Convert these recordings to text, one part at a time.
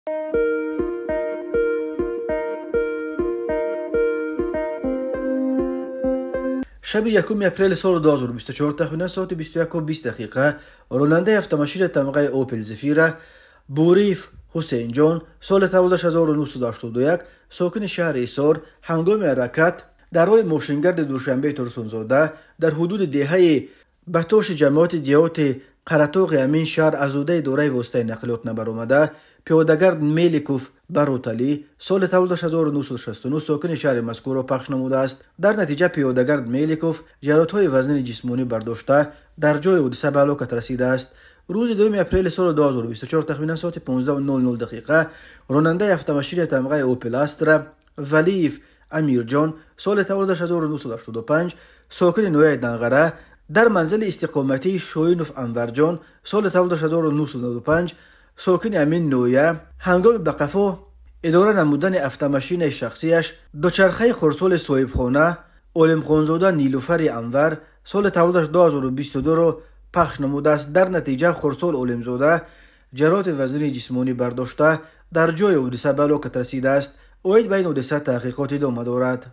شب 1 اپریل سال 2024 تقریبا ساعت 21:20 راننده автомашин طبقه اوپل زفیره بوریف حسین جان سال تولدش 1981 ساکن شهر ایسار هنگام حرکت در راه ماشینگرد دوشنبه ترسونزاده در حدود دهه بهتاش جماعت دیهات قرطاق امین شهر از عهده دوره واسطه نقلیات نبرآمده پیادهگرد میلیکوف باروتالی سال تولدش 1969 ساکن شهر مذکور را پخش نموده است. در نتیجه پیادهگرد میلیکوف جراحت‌های وزن جسمانی برداشته در جای حادثه به هلاکت رسیده است. روز 2 اپریل سال 2024 تقریبا ساعت 15:00 راننده автомашин طبقه اوپل استرا ولیف امیرجان سال تولدش 1985 ساکن نویه دنغره در منزل استقامتی شوینوف انورجان سال تولدش 1995 ساکن امین نویه هنگام به قفا اداره نمودن автомашин شخصیش دوچرخه خرسال صاحبخانه علمخانزاده نیلوفر انور سال تولدش 2022 را پخش نموده است. در نتیجه خرسال علمزاده جراحت وزن جسمانی برداشته در جای حادثه به هلاکت رسیده است. اوید به این حادثه تحقیقات ادامه دارد.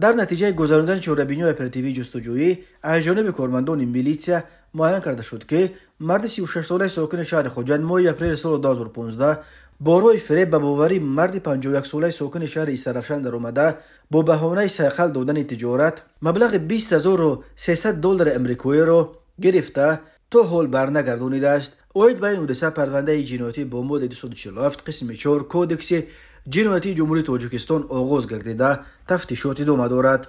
در نتیجه گذراندن چهاربینی اپراتیوی جستجویی از جانب کارمندان میلیسیا معین کرده شد که مرد 36 ساله ساکن شهر خوجند ماه اپریل سال 2015 با راه فریب به باوری مرد 51 ساله ساکن شهر ایسترفشن در آمده با بهانه سیقل دادن تجارت مبلغ $20,300 امریکایی را گرفته تا حال برنگردانیده است. اوید به این حادثه پرونده جنایتی با ماده 247 قسم 4 کودکس جنایتی جمهوری تاجیکستان آغاز گردیده تفتیشات ادامه دارد.